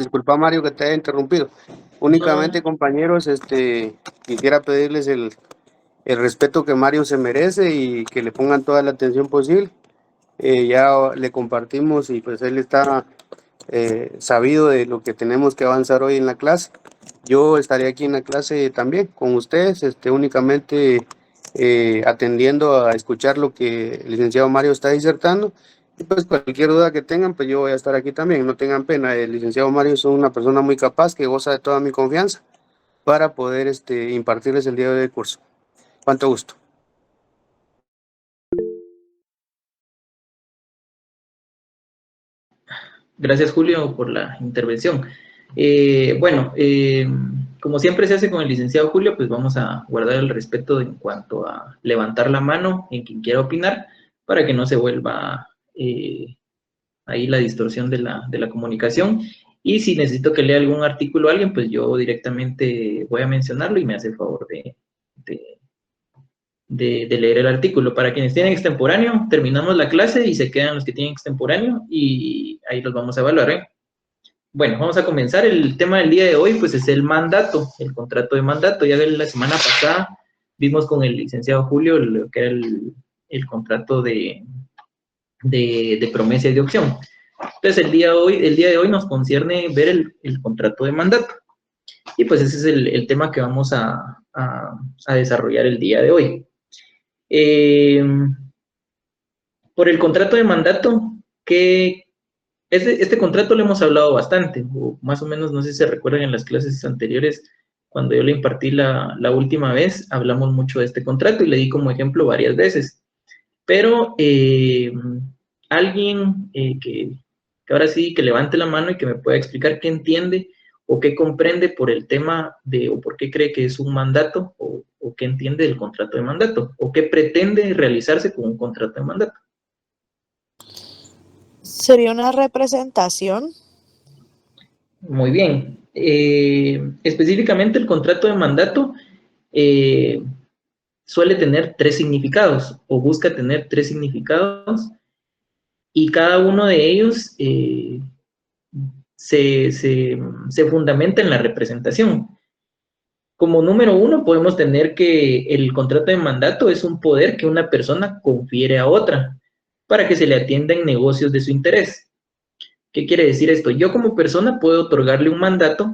disculpa Mario que te haya interrumpido. Únicamente, compañeros, quisiera pedirles el respeto que Mario se merece y que le pongan toda la atención posible. Ya le compartimos y pues él está sabido de lo que tenemos que avanzar hoy en la clase. Yo estaré aquí en la clase también con ustedes, únicamente atendiendo a escuchar lo que el licenciado Mario está disertando. Y pues cualquier duda que tengan, pues yo voy a estar aquí también, no tengan pena. El licenciado Mario es una persona muy capaz que goza de toda mi confianza para poder impartirles el día de hoy el curso. Cuánto gusto. Gracias, Julio, por la intervención. Como siempre se hace con el licenciado Julio, pues vamos a guardar el respeto en cuanto a levantar la mano en quien quiera opinar para que no se vuelva ahí la distorsión de la comunicación. Y si necesito que lea algún artículo a alguien, pues yo directamente voy a mencionarlo y me hace el favor de leer el artículo. Para quienes tienen extemporáneo, terminamos la clase y se quedan los que tienen extemporáneo y ahí los vamos a evaluar, ¿eh? Bueno, vamos a comenzar. El tema del día de hoy, pues, es el mandato, el contrato de mandato. Ya la semana pasada vimos con el licenciado Julio lo que era el contrato de promesa y de opción. Entonces, el día de hoy nos concierne ver el contrato de mandato. Y pues ese es el tema que vamos a desarrollar el día de hoy. Por el contrato de mandato, que este contrato lo hemos hablado bastante, o más o menos, no sé si se recuerdan en las clases anteriores, cuando yo le impartí la última vez, hablamos mucho de este contrato y le di como ejemplo varias veces. Pero alguien que ahora sí, que levante la mano y que me pueda explicar qué entiende o qué comprende por el tema de, o por qué cree que es un mandato, o qué entiende del contrato de mandato, o qué pretende realizarse con un contrato de mandato. ¿Sería una representación? Muy bien. Específicamente el contrato de mandato suele tener 3 significados o busca tener 3 significados y cada uno de ellos se fundamenta en la representación. Como número 1 podemos tener que el contrato de mandato es un poder que una persona confiere a otra para que se le atienda en negocios de su interés. ¿Qué quiere decir esto? Yo como persona puedo otorgarle un mandato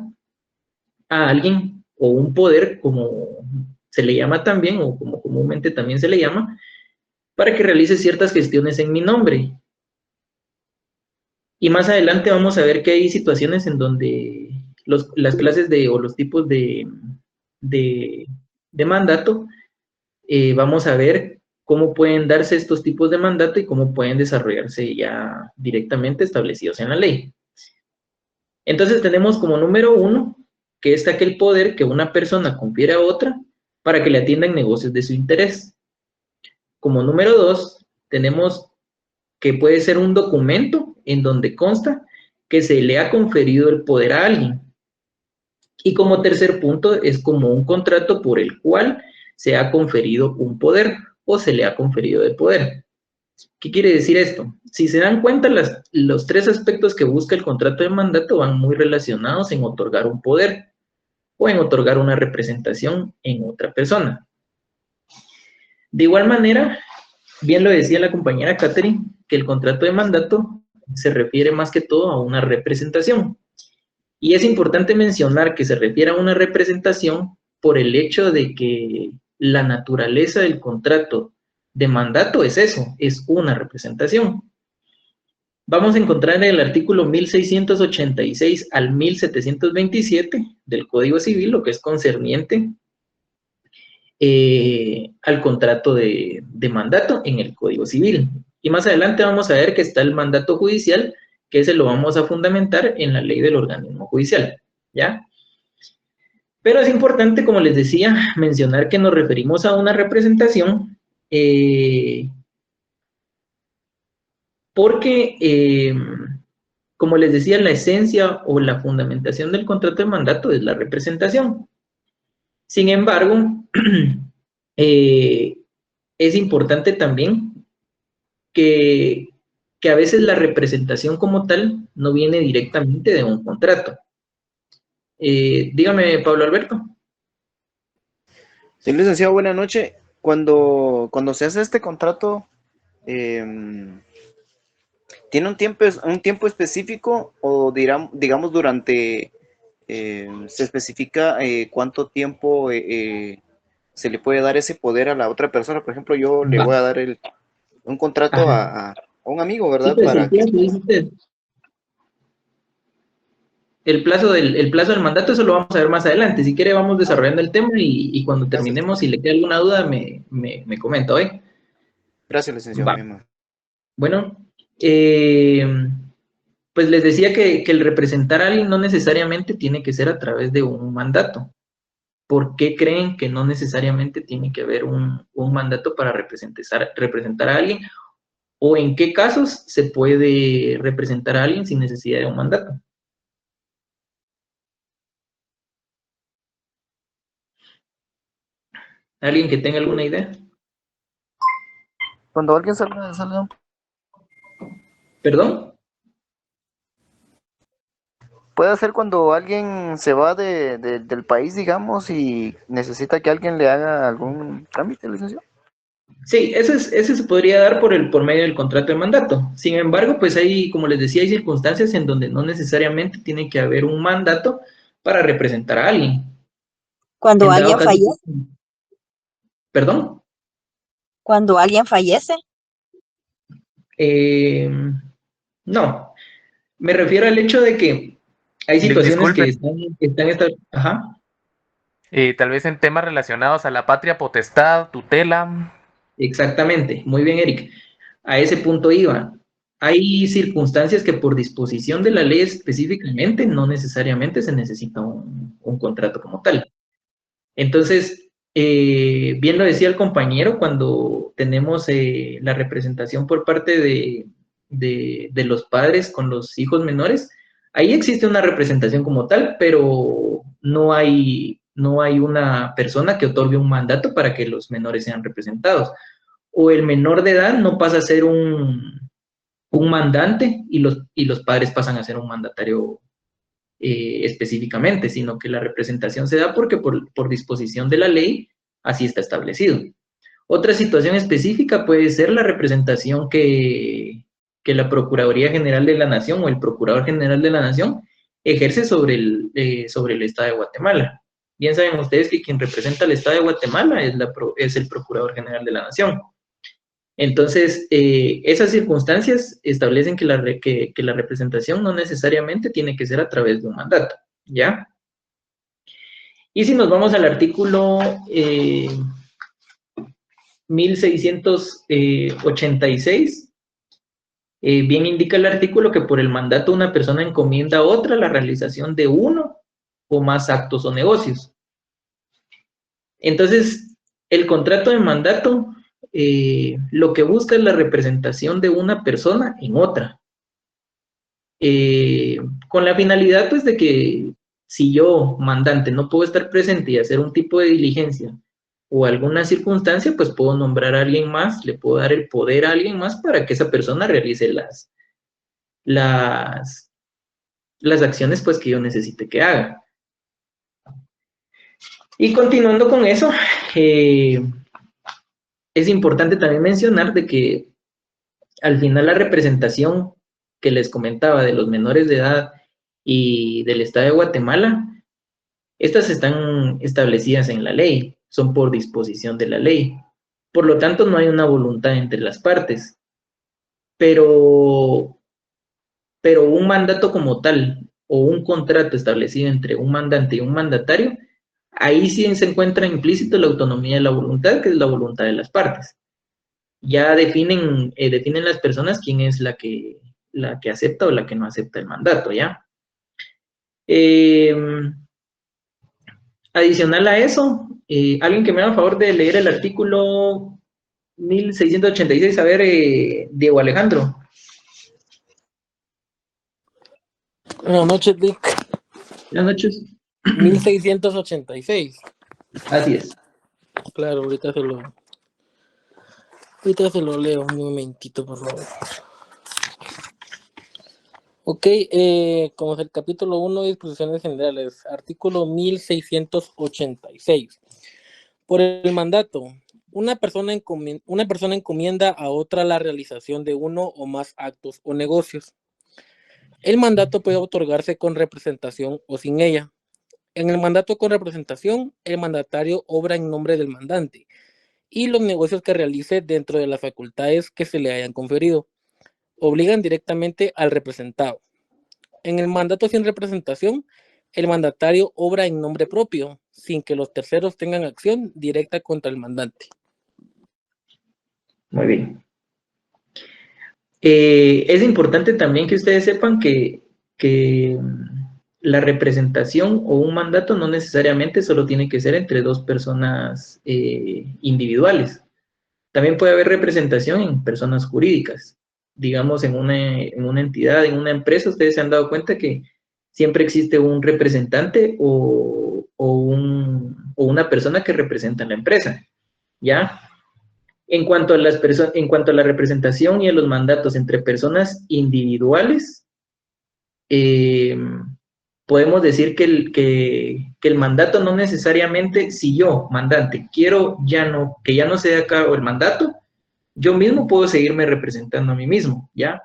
a alguien o un poder, como se le llama también, o como comúnmente también se le llama, para que realice ciertas gestiones en mi nombre. Y más adelante vamos a ver que hay situaciones en donde las clases o los tipos de mandato, vamos a ver cómo pueden darse estos tipos de mandato y cómo pueden desarrollarse ya directamente establecidos en la ley. Entonces tenemos como número 1 que es aquel poder que una persona confiere a otra para que le atienda en negocios de su interés. Como número 2 tenemos que puede ser un documento en donde consta que se le ha conferido el poder a alguien. Y como tercer punto es como un contrato por el cual se ha conferido un poder o se le ha conferido el poder. ¿Qué quiere decir esto? Si se dan cuenta, los 3 aspectos que busca el contrato de mandato van muy relacionados en otorgar un poder o en otorgar una representación en otra persona. De igual manera, bien lo decía la compañera Catherine, que el contrato de mandato se refiere más que todo a una representación. Y es importante mencionar que se refiere a una representación por el hecho de que la naturaleza del contrato de mandato es eso, es una representación. Vamos a encontrar en el artículo 1686 al 1727 del Código Civil lo que es concerniente al contrato de mandato en el Código Civil. Y más adelante vamos a ver que está el mandato judicial, que ese lo vamos a fundamentar en la ley del organismo judicial, ¿ya? Pero es importante, como les decía, mencionar que nos referimos a una representación porque, como les decía, la esencia o la fundamentación del contrato de mandato es la representación. Sin embargo, es importante también que que a veces la representación como tal no viene directamente de un contrato. Dígame, Pablo Alberto. Sí, licenciado, buenas noches. Cuando se hace este contrato, ¿tiene un tiempo específico o digamos durante, se especifica cuánto tiempo se le puede dar ese poder a la otra persona? Por ejemplo, yo le Va. voy a dar un contrato Ajá. a un amigo, Sí, ¿verdad? pues el Para que... plazo, dice usted. El plazo del mandato, eso lo vamos a ver más adelante. Si quiere, vamos desarrollando el tema y cuando Gracias, terminemos, si le queda alguna duda, me comenta, ¿oye? gracias, licenciado, Va. mi amor. Bueno, pues les decía que el representar a alguien no necesariamente tiene que ser a través de un mandato. ¿Por qué creen que no necesariamente tiene que haber un mandato para representar a alguien? ¿O en qué casos se puede representar a alguien sin necesidad de un mandato? ¿Alguien que tenga alguna idea? Cuando alguien sale ¿Perdón? puede ser cuando alguien se va del país, digamos, y necesita que alguien le haga algún trámite, licenciado. Sí, ese se podría dar por medio del contrato de mandato. Sin embargo, pues hay, como les decía, hay circunstancias en donde no necesariamente tiene que haber un mandato para representar a alguien. Cuando En dado alguien caso, fallece, ¿perdón? cuando alguien fallece, Eh, no, me refiero al hecho de que hay situaciones que Disculpe, están ajá, tal vez en temas relacionados a la patria potestad, tutela. exactamente, muy bien, Eric. A ese punto iba. Hay circunstancias que por disposición de la ley específicamente no necesariamente se necesita un contrato como tal. Entonces, bien lo decía el compañero, cuando tenemos la representación por parte de los padres con los hijos menores, ahí existe una representación como tal, pero no hay una persona que otorgue un mandato para que los menores sean representados. O el menor de edad no pasa a ser un mandante y los padres pasan a ser un mandatario específicamente, sino que la representación se da porque por disposición de la ley así está establecido. Otra situación específica puede ser la representación que la Procuraduría General de la Nación o el Procurador General de la Nación ejerce sobre el Estado de Guatemala. Bien saben ustedes que quien representa al Estado de Guatemala es el Procurador General de la Nación. Entonces, esas circunstancias establecen que la representación no necesariamente tiene que ser a través de un mandato, ¿ya? Y si nos vamos al artículo 1686, bien indica el artículo que por el mandato una persona encomienda a otra la realización de uno o más actos o negocios. Entonces, el contrato de mandato lo que busca es la representación de una persona en otra, con la finalidad pues de que si yo, mandante, no puedo estar presente y hacer un tipo de diligencia o alguna circunstancia, pues puedo nombrar a alguien más, le puedo dar el poder a alguien más para que esa persona realice las, las acciones pues que yo necesite que haga. Y continuando con eso, es importante también mencionar de que al final la representación que les comentaba de los menores de edad y del Estado de Guatemala, estas están establecidas en la ley, son por disposición de la ley. Por lo tanto, no hay una voluntad entre las partes. Pero un mandato como tal o un contrato establecido entre un mandante y un mandatario, ahí sí se encuentra implícito la autonomía de la voluntad, que es la voluntad de las partes. Ya definen las personas quién es la que acepta o la que no acepta el mandato, ¿ya? Adicional a eso, alguien que me haga favor de leer el artículo 1686, a ver, Diego Alejandro. Buenas noches, Dick. Buenas noches. 1686. Así es. Claro, ahorita se lo leo un momentito, por favor. Ok, como es el capítulo 1 de disposiciones generales, artículo 1686. Por el mandato, una persona encomienda a otra la realización de uno o más actos o negocios. El mandato puede otorgarse con representación o sin ella. En el mandato con representación, el mandatario obra en nombre del mandante y los negocios que realice dentro de las facultades que se le hayan conferido obligan directamente al representado. En el mandato sin representación, el mandatario obra en nombre propio, sin que los terceros tengan acción directa contra el mandante. Muy bien. Es importante también que ustedes sepan que la representación o un mandato no necesariamente solo tiene que ser entre dos personas individuales. También puede haber representación en personas jurídicas. Digamos, en una entidad, en una empresa, ustedes se han dado cuenta que siempre existe un representante o una persona que representa a la empresa, ¿ya? En cuanto a la representación y a los mandatos entre personas individuales, podemos decir que el mandato no necesariamente, si yo, mandante, quiero que ya no se dé a cabo el mandato, yo mismo puedo seguirme representando a mí mismo, ¿ya?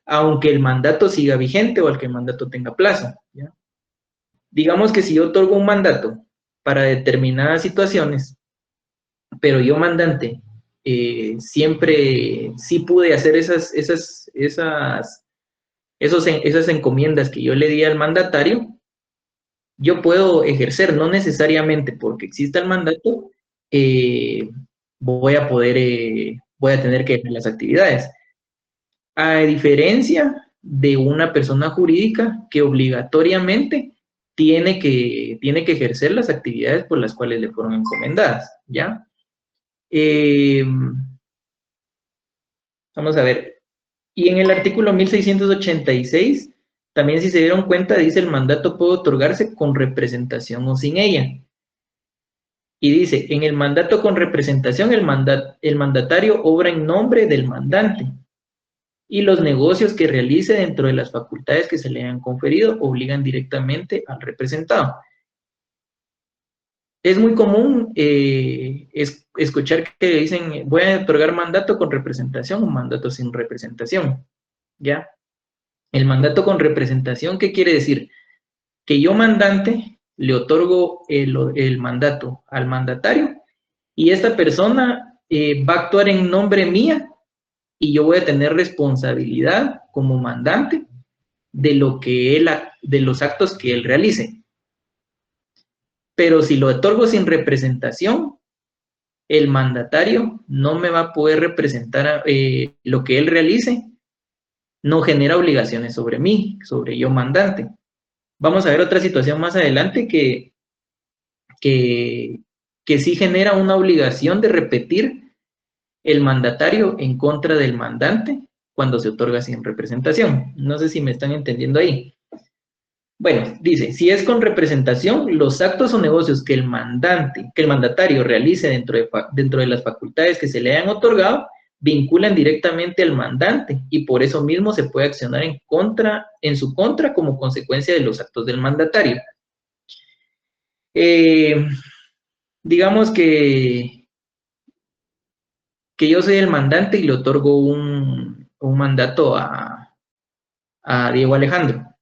Aunque el mandato siga vigente o al que el mandato tenga plazo, ¿ya? Digamos que si yo otorgo un mandato para determinadas situaciones, pero yo, mandante, siempre sí pude hacer esas encomiendas que yo le di al mandatario, yo puedo ejercer, no necesariamente porque exista el mandato, voy a tener que hacer las actividades. A diferencia de una persona jurídica que obligatoriamente tiene que ejercer las actividades por las cuales le fueron encomendadas, ¿ya? Vamos a ver. Y en el artículo 1686, también si se dieron cuenta, dice el mandato puede otorgarse con representación o sin ella. Y dice, en el mandato con representación, el mandatario obra en nombre del mandante y los negocios que realice dentro de las facultades que se le han conferido obligan directamente al representado. Es muy común escuchar que dicen, voy a otorgar mandato con representación o mandato sin representación, ¿ya? El mandato con representación, ¿qué quiere decir? Que yo, mandante, le otorgo el mandato al mandatario y esta persona va a actuar en nombre mía y yo voy a tener responsabilidad como mandante de los actos que él realice. Pero si lo otorgo sin representación, el mandatario no me va a poder representar lo que él realice, no genera obligaciones sobre mí, sobre yo, mandante. Vamos a ver otra situación más adelante que sí genera una obligación de repetir el mandatario en contra del mandante cuando se otorga sin representación. No sé si me están entendiendo ahí. Bueno, dice, si es con representación, los actos o negocios que el mandatario realice dentro de las facultades que se le hayan otorgado, vinculan directamente al mandante y por eso mismo se puede accionar en su contra como consecuencia de los actos del mandatario. Digamos que yo soy el mandante y le otorgo un mandato a Diego Alejandro.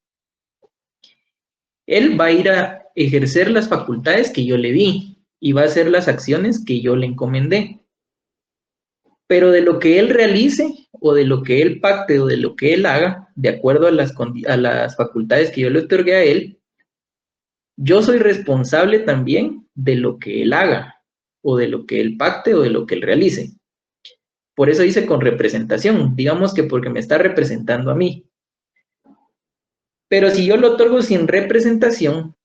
Él va a ir a ejercer las facultades que yo le di y va a hacer las acciones que yo le encomendé. Pero de lo que él realice o de lo que él pacte o de lo que él haga, de acuerdo a las facultades que yo le otorgué a él, yo soy responsable también de lo que él haga o de lo que él pacte o de lo que él realice. Por eso dice con representación, digamos que porque me está representando a mí. Pero si yo lo otorgo sin representación,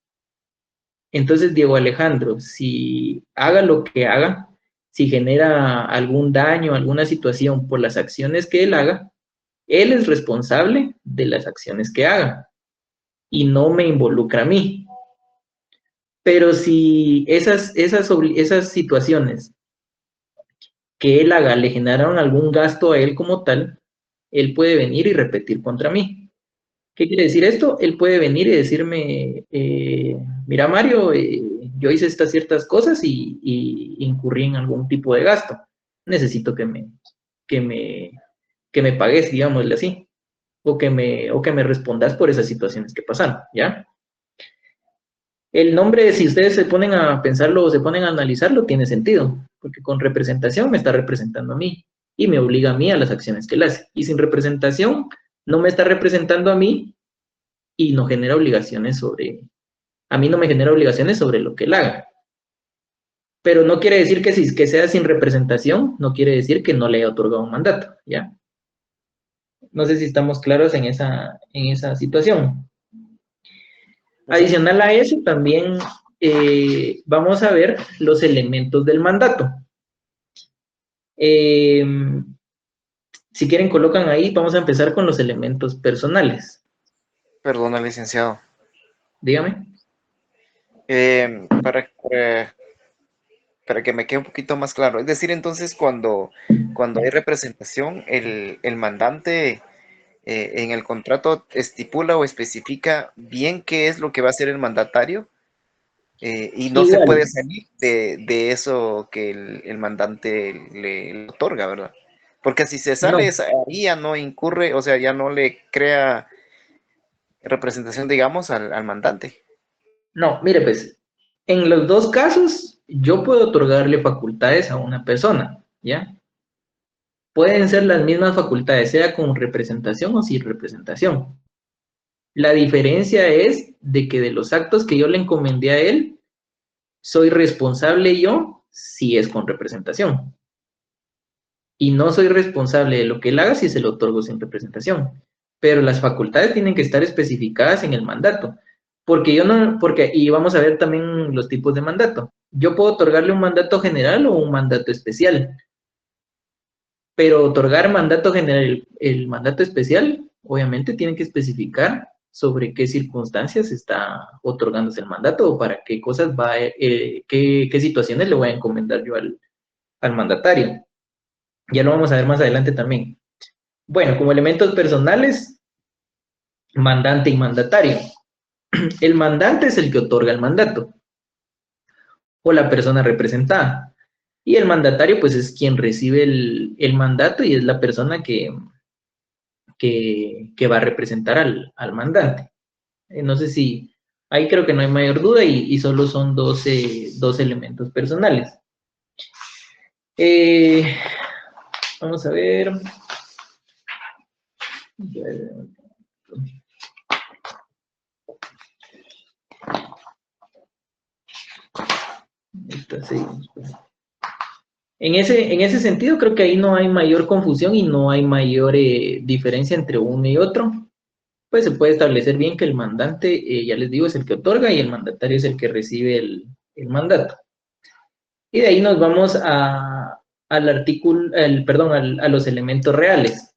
entonces Diego Alejandro, si haga lo que haga, si genera algún daño, alguna situación por las acciones que él haga, él es responsable de las acciones que haga y no me involucra a mí. Pero si esas situaciones que él haga le generaron algún gasto a él como tal, él puede venir y repetir contra mí. ¿Qué quiere decir esto? Él puede venir y decirme, mira Mario, yo hice estas ciertas cosas y incurrí en algún tipo de gasto. Necesito que me pagues, digámosle así, o que me respondas por esas situaciones que pasaron, ¿ya? El nombre, si ustedes se ponen a pensarlo o se ponen a analizarlo, tiene sentido, porque con representación me está representando a mí y me obliga a mí a las acciones que él hace. Y sin representación no me está representando a mí y no genera obligaciones a mí no me genera obligaciones sobre lo que él haga. Pero no quiere decir que si que sea sin representación, no quiere decir que no le haya otorgado un mandato, ¿ya? No sé si estamos claros en esa situación. Adicional a eso, también vamos a ver los elementos del mandato. Si quieren, colocan ahí, vamos a empezar con los elementos personales. Perdona, licenciado. Dígame. Para que me quede un poquito más claro. Es decir, entonces, cuando hay representación, el mandante en el contrato estipula o especifica bien qué es lo que va a hacer el mandatario y no se Igual. puede salir de eso que el mandante le otorga, ¿verdad? Porque si se sale, ahí ya no incurre, o sea, ya no le crea representación, digamos, al mandante. No, mire pues, en los dos casos yo puedo otorgarle facultades a una persona, ¿ya? Pueden ser las mismas facultades, sea con representación o sin representación. La diferencia es de que de los actos que yo le encomendé a él, soy responsable yo si es con representación. Y no soy responsable de lo que él haga si se lo otorgo sin representación. Pero las facultades tienen que estar especificadas en el mandato. Y vamos a ver también los tipos de mandato. Yo puedo otorgarle un mandato general o un mandato especial. Pero otorgar mandato general, el mandato especial, obviamente tiene que especificar sobre qué circunstancias está otorgándose el mandato o para qué cosas qué situaciones le voy a encomendar yo al mandatario. Ya lo vamos a ver más adelante también. Bueno, como elementos personales, mandante y mandatario. El mandante es el que otorga el mandato o la persona representada. Y el mandatario, pues, es quien recibe el mandato y es la persona que va a representar al mandante. No sé si, ahí creo que no hay mayor duda y solo son dos elementos personales. Vamos a ver. En ese sentido, creo que ahí no hay mayor confusión y no hay mayor diferencia entre uno y otro. Pues se puede establecer bien que el mandante, ya les digo, es el que otorga y el mandatario es el que recibe el mandato. Y de ahí nos vamos al artículo, a los elementos reales.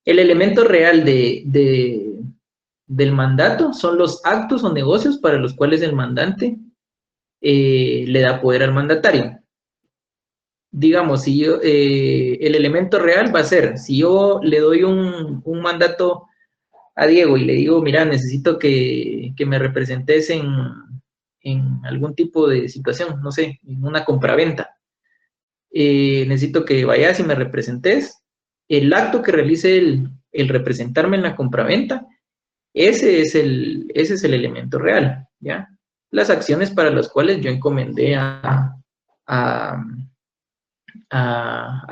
El elemento real del mandato son los actos o negocios para los cuales el mandante le da poder al mandatario. Digamos, si yo, el elemento real va a ser, si yo le doy un mandato a Diego y le digo, mira, necesito que me representes en algún tipo de situación, no sé, en una compraventa. Necesito que vayas y me representes. El acto que realice el representarme en la compraventa, ese es el elemento real, ¿ya? Las acciones para las cuales yo encomendé a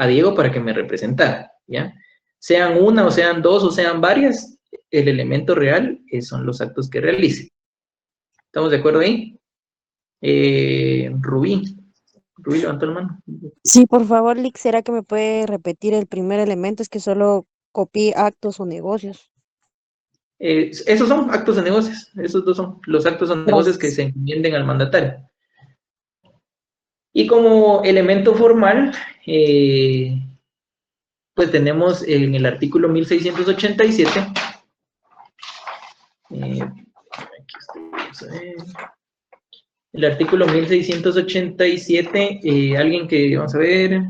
Diego para que me representara, ¿ya? Sean una o sean dos o sean varias, el elemento real son los actos que realice. ¿Estamos de acuerdo ahí? Rubí, levantó la mano. Sí, por favor, Lick, ¿será que me puede repetir el primer elemento? Es que solo copié actos o negocios. Esos son actos de negocios, esos dos son los actos o negocios que se encomienden al mandatario. Y como elemento formal, pues tenemos en el artículo 1687, el artículo 1687, alguien que, vamos a ver,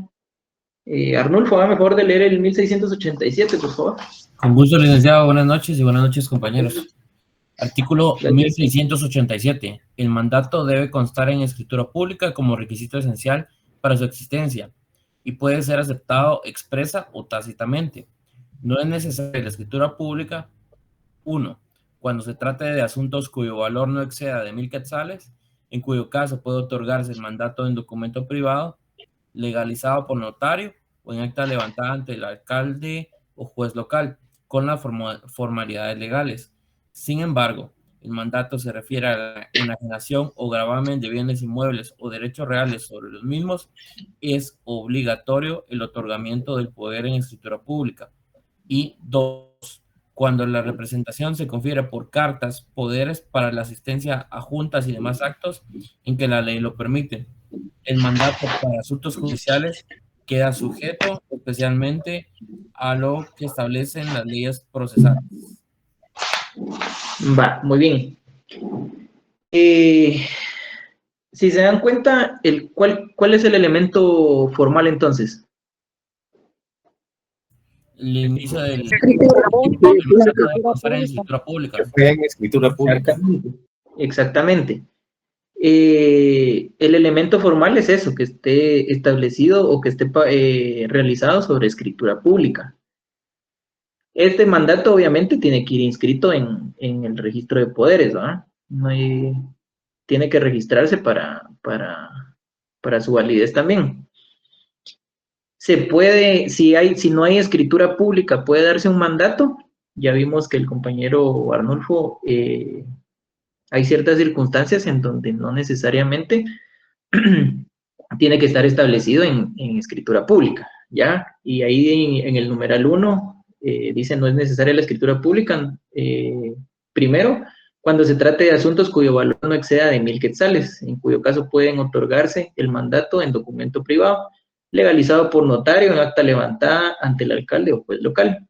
Arnulfo, hágame favor de leer el 1687, por favor. Con gusto, licenciado. Buenas noches y buenas noches, compañeros. Artículo Gracias. 1687. El mandato debe constar en escritura pública como requisito esencial para su existencia y puede ser aceptado expresa o tácitamente. No es necesaria la escritura pública, 1. Cuando se trate de asuntos cuyo valor no exceda de 1000 quetzales, en cuyo caso puede otorgarse el mandato en documento privado, legalizado por notario o en acta levantada ante el alcalde o juez local, con las formalidades legales. Sin embargo, el mandato se refiere a la enajenación o gravamen de bienes inmuebles o derechos reales sobre los mismos, es obligatorio el otorgamiento del poder en escritura pública. Y 2. Cuando la representación se confiere por cartas, poderes para la asistencia a juntas y demás actos en que la ley lo permite. El mandato para asuntos judiciales queda sujeto especialmente a lo que establecen las leyes procesales. Va, muy bien. Si se dan cuenta, ¿cuál es el elemento formal entonces? El inicio del escritura pública. En escritura pública. Exactamente. El elemento formal es eso, que esté establecido o que esté realizado sobre escritura pública. Este mandato obviamente tiene que ir inscrito en el registro de poderes, ¿verdad? Tiene que registrarse para su validez también. Se puede, si no hay escritura pública, puede darse un mandato. Ya vimos que el compañero Arnulfo, hay ciertas circunstancias en donde no necesariamente tiene que estar establecido en escritura pública, ¿ya? Y ahí en el numeral 1 dice no es necesaria la escritura pública. Primero, cuando se trate de asuntos cuyo valor no exceda de 1000 quetzales, en cuyo caso pueden otorgarse el mandato en documento privado, legalizado por notario en acta levantada ante el alcalde o juez local.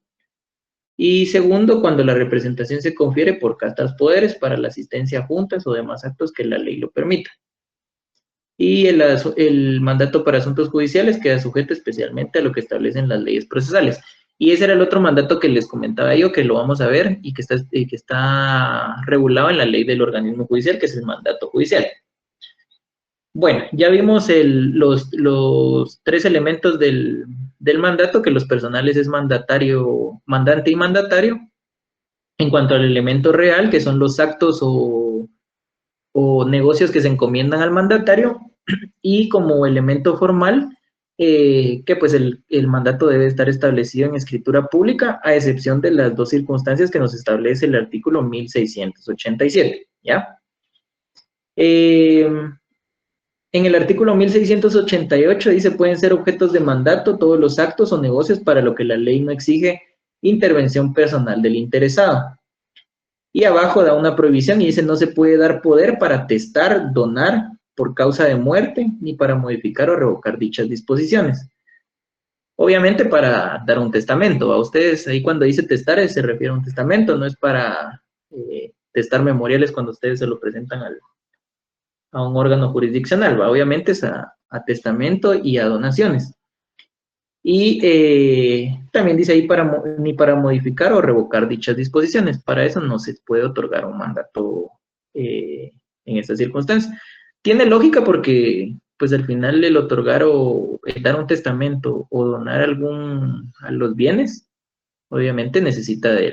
Y segundo, cuando la representación se confiere por cartas poderes para la asistencia a juntas o demás actos que la ley lo permita. Y el mandato para asuntos judiciales queda sujeto especialmente a lo que establecen las leyes procesales. Y ese era el otro mandato que les comentaba yo, que lo vamos a ver y que está regulado en la ley del organismo judicial, que es el mandato judicial. Bueno, ya vimos los tres elementos del mandato, que los personales es mandante y mandatario. En cuanto al elemento real, que son los actos o negocios que se encomiendan al mandatario, y como elemento formal, que pues el mandato debe estar establecido en escritura pública, a excepción de las dos circunstancias que nos establece el artículo 1687, ¿ya? En el artículo 1688 dice, pueden ser objetos de mandato todos los actos o negocios para lo que la ley no exige intervención personal del interesado. Y abajo da una prohibición y dice, no se puede dar poder para testar, donar por causa de muerte, ni para modificar o revocar dichas disposiciones. Obviamente para dar un testamento. A ustedes, ahí cuando dice testar, se refiere a un testamento, no es para testar memoriales cuando ustedes se lo presentan a un órgano jurisdiccional, ¿va? Obviamente es a testamento y a donaciones. Y también dice ahí ni para modificar o revocar dichas disposiciones. Para eso no se puede otorgar un mandato en estas circunstancias. Tiene lógica porque, pues al final el otorgar o el dar un testamento o donar a los bienes, obviamente necesita de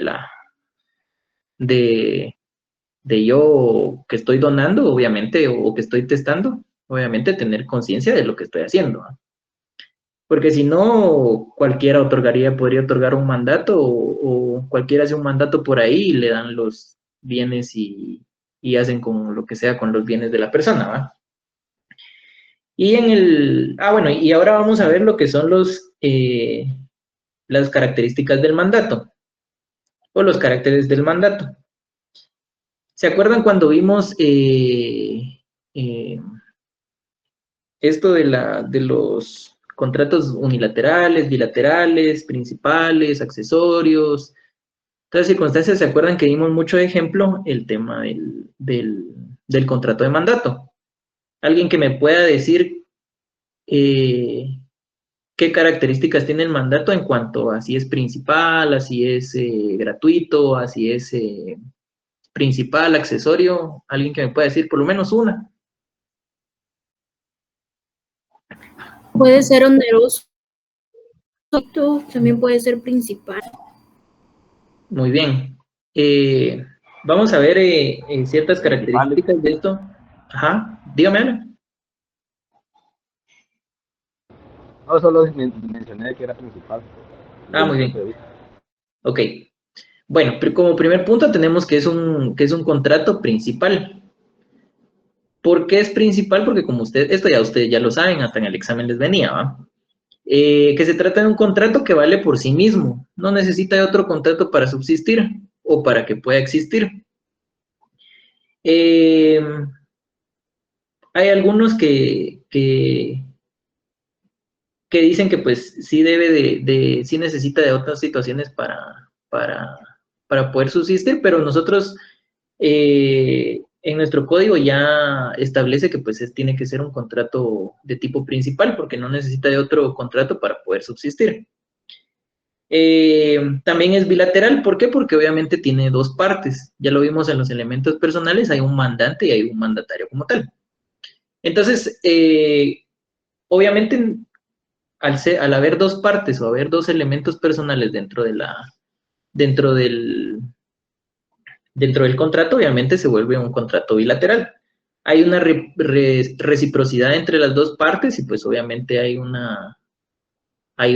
yo que estoy donando, obviamente, o que estoy testando, obviamente tener conciencia de lo que estoy haciendo, ¿no? Porque si no, cualquiera podría otorgar un mandato, o cualquiera hace un mandato por ahí y le dan los bienes y hacen con lo que sea con los bienes de la persona, ¿va? Y bueno, y ahora vamos a ver lo que son las características del mandato, o los caracteres del mandato. ¿Se acuerdan cuando vimos esto de los contratos unilaterales, bilaterales, principales, accesorios? Todas las circunstancias, ¿se acuerdan que dimos mucho de ejemplo el tema del contrato de mandato? Alguien que me pueda decir qué qué características tiene el mandato en cuanto a si es principal, a si es gratuito, a si es principal, accesorio. ¿Alguien que me pueda decir por lo menos una? Puede ser oneroso, también puede ser principal. Muy bien. Vamos a ver ciertas características de esto. Ajá, dígame, Ana. No, solo mencioné que era principal. Ah, muy bien. Ok. Bueno, como primer punto tenemos que es un contrato principal. ¿Por qué es principal? Porque como esto ya ustedes ya lo saben, hasta en el examen les venía, ¿va? Que se trata de un contrato que vale por sí mismo. No necesita de otro contrato para subsistir o para que pueda existir. Hay algunos que dicen que pues sí debe sí necesita de otras situaciones para poder subsistir, pero nosotros en nuestro código ya establece que pues tiene que ser un contrato de tipo principal porque no necesita de otro contrato para poder subsistir. También es bilateral, ¿por qué? Porque obviamente tiene dos partes, ya lo vimos en los elementos personales, hay un mandante y hay un mandatario como tal. Entonces, obviamente al haber dos partes o haber dos elementos personales dentro del contrato, obviamente se vuelve un contrato bilateral. Hay una reciprocidad entre las dos partes y pues obviamente hay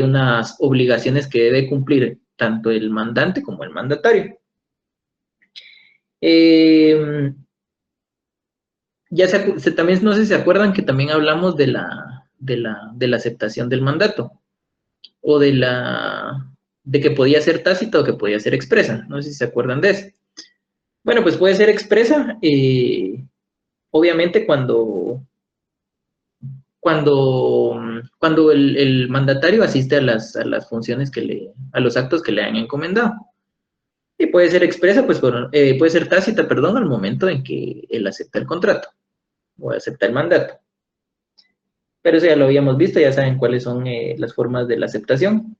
unas obligaciones que debe cumplir tanto el mandante como el mandatario. También no sé si se acuerdan que también hablamos de la aceptación del mandato o de que podía ser tácita o que podía ser expresa. No sé si se acuerdan de eso. Bueno, pues puede ser expresa, obviamente cuando el mandatario asiste a las funciones a los actos que le han encomendado. Y puede ser expresa, pues puede ser tácita, perdón, al momento en que él acepta el contrato o acepta el mandato. Pero eso ya lo habíamos visto, ya saben cuáles son las formas de la aceptación.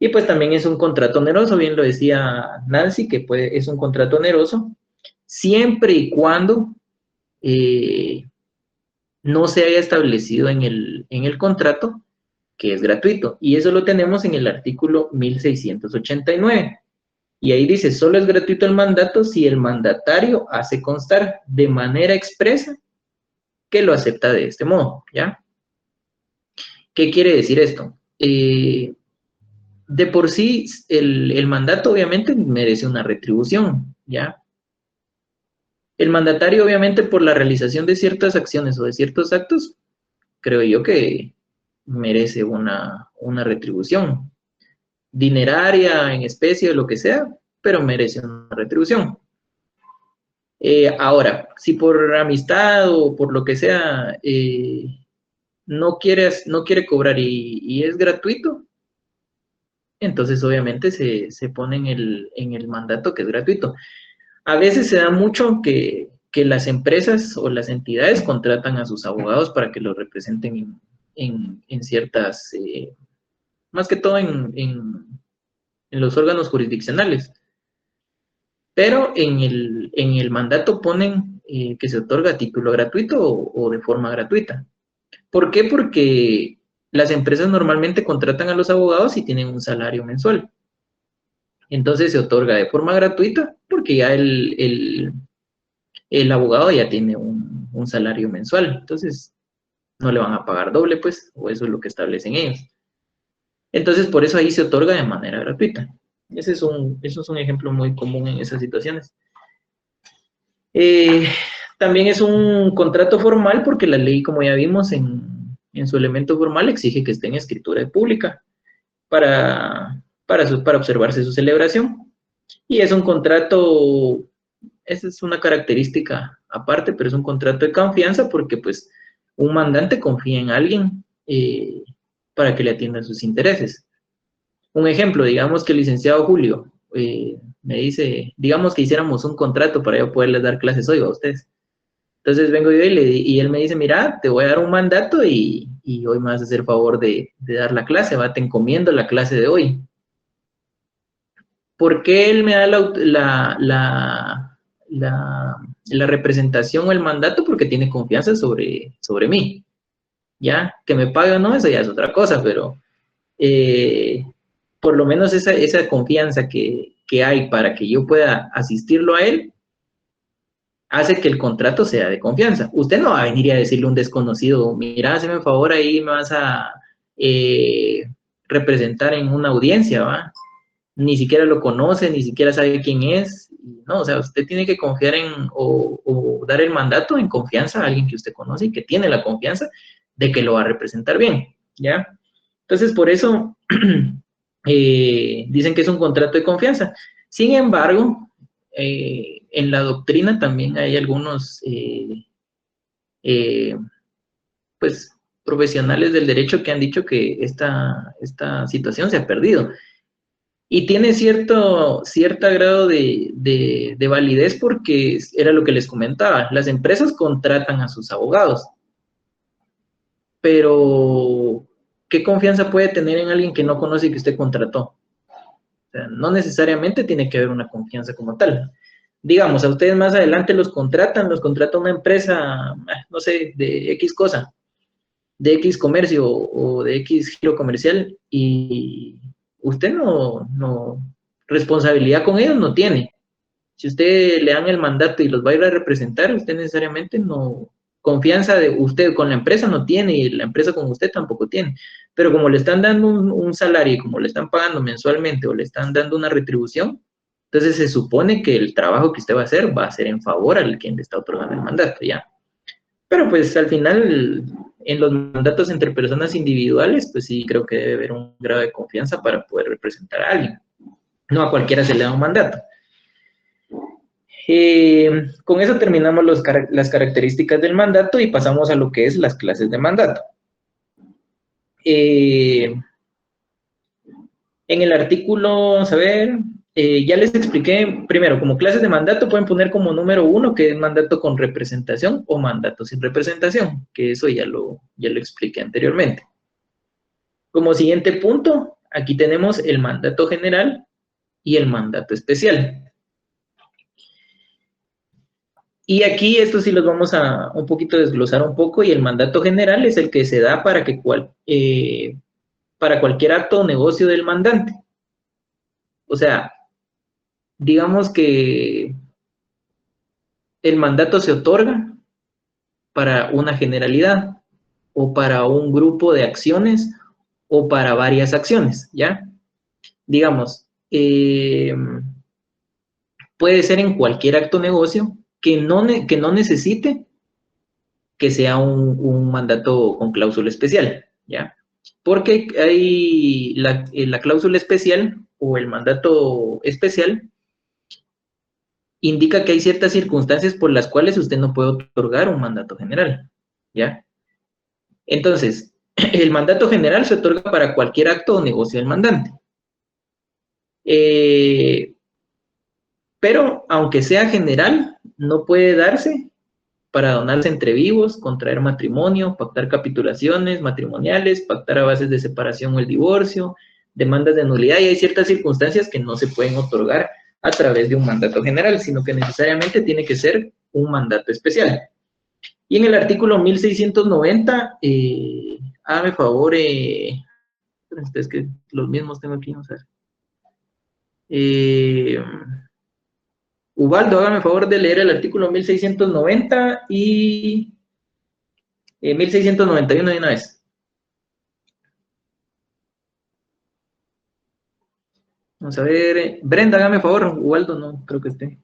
Y pues también es un contrato oneroso, bien lo decía Nancy, que es un contrato oneroso, siempre y cuando no se haya establecido en el contrato que es gratuito. Y eso lo tenemos en el artículo 1689. Y ahí dice, solo es gratuito el mandato si el mandatario hace constar de manera expresa que lo acepta de este modo, ¿ya? ¿Qué quiere decir esto? De por sí, el mandato obviamente merece una retribución, ¿ya? El mandatario obviamente por la realización de ciertas acciones o de ciertos actos, creo yo que merece una retribución, dineraria, en especie o lo que sea, pero merece una retribución. Ahora, si por amistad o por lo que sea no quiere cobrar y es gratuito, entonces obviamente se pone en el mandato que es gratuito. A veces se da mucho que las empresas o las entidades contratan a sus abogados para que los representen en ciertas, más que todo en los órganos jurisdiccionales. Pero en el mandato ponen que se otorga a título gratuito o de forma gratuita. ¿Por qué? Porque las empresas normalmente contratan a los abogados y tienen un salario mensual. Entonces se otorga de forma gratuita porque ya el abogado ya tiene un salario mensual. Entonces no le van a pagar doble, pues, o eso es lo que establecen ellos. Entonces por eso ahí se otorga de manera gratuita. Eso es un ejemplo muy común en esas situaciones. También es un contrato formal porque la ley, como ya vimos en su elemento formal, exige que esté en escritura pública para observarse su celebración. Y es un contrato, esa es una característica aparte, pero es un contrato de confianza porque pues un mandante confía en alguien para que le atienda sus intereses. Un ejemplo, digamos que el licenciado Julio me dice, digamos que hiciéramos un contrato para yo poderles dar clases hoy a ustedes. Entonces vengo yo y él me dice, mira, te voy a dar un mandato y hoy me vas a hacer favor de dar la clase, va, te encomiendo la clase de hoy. ¿Por qué él me da la representación o el mandato? Porque tiene confianza sobre mí, ¿ya? Que me pague o no, eso ya es otra cosa, pero por lo menos esa confianza que hay para que yo pueda asistirlo a él, hace que el contrato sea de confianza. Usted no va a venir a decirle a un desconocido, mira, hazme un favor, ahí me vas a representar en una audiencia, ¿va? Ni siquiera lo conoce, ni siquiera sabe quién es. No, o sea, usted tiene que confiar o dar el mandato en confianza a alguien que usted conoce y que tiene la confianza de que lo va a representar bien, ¿ya? Entonces, por eso dicen que es un contrato de confianza. Sin embargo, en la doctrina también hay algunos, pues, profesionales del derecho que han dicho que esta situación se ha perdido. Y tiene cierto grado de validez porque era lo que les comentaba. Las empresas contratan a sus abogados, pero ¿qué confianza puede tener en alguien que no conoce y que usted contrató? O sea, no necesariamente tiene que haber una confianza como tal. Digamos, a ustedes más adelante los contrata una empresa, no sé, de X cosa, de X comercio o de X giro comercial y usted responsabilidad con ellos no tiene. Si usted le dan el mandato y los va a ir a representar, usted necesariamente no, confianza de usted con la empresa no tiene y la empresa con usted tampoco tiene. Pero como le están dando un salario y como le están pagando mensualmente o le están dando una retribución, entonces se supone que el trabajo que usted va a ser en favor al quien le está otorgando el mandato, ¿ya? Pero pues al final, en los mandatos entre personas individuales, pues sí creo que debe haber un grado de confianza para poder representar a alguien. No a cualquiera se le da un mandato. Con eso terminamos las características del mandato y pasamos a lo que es las clases de mandato. En el artículo, vamos a ver, ya les expliqué, primero, como clases de mandato pueden poner como número 1, que es mandato con representación o mandato sin representación, que eso ya lo expliqué anteriormente. Como siguiente punto, aquí tenemos el mandato general y el mandato especial. Y aquí esto sí los vamos a un poquito desglosar un poco, y el mandato general es el que se da para cualquier acto o negocio del mandante. O sea, digamos que el mandato se otorga para una generalidad, o para un grupo de acciones, o para varias acciones, ¿ya? Digamos, puede ser en cualquier acto o negocio que no necesite que sea un mandato con cláusula especial, ¿ya? Porque hay la cláusula especial o el mandato especial indica que hay ciertas circunstancias por las cuales usted no puede otorgar un mandato general, ¿ya? Entonces, el mandato general se otorga para cualquier acto o negocio del mandante. Pero, aunque sea general, no puede darse para donarse entre vivos, contraer matrimonio, pactar capitulaciones matrimoniales, pactar a bases de separación o el divorcio, demandas de nulidad, y hay ciertas circunstancias que no se pueden otorgar a través de un mandato general, sino que necesariamente tiene que ser un mandato especial. Y en el artículo 1690, hágame favor, es que los mismos tengo aquí, vamos a ver. Ubaldo, hágame favor de leer el artículo 1690 y 1691 de una vez. Vamos a ver. Brenda, hágame favor. Ubaldo, no creo que esté.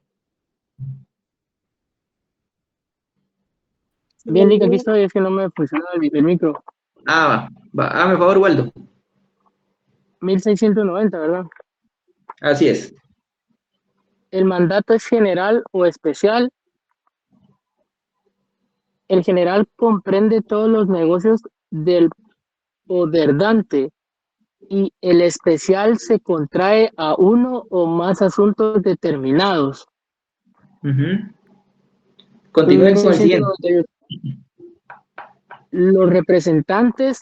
Bien, Rick, aquí estoy, es que no me funciona el micro. Va, hágame favor, Ubaldo. 1690, ¿verdad? Así es. El mandato es general o especial. El general comprende todos los negocios del poderdante y el especial se contrae a uno o más asuntos determinados. Continúen con el siguiente. 1198. Los representantes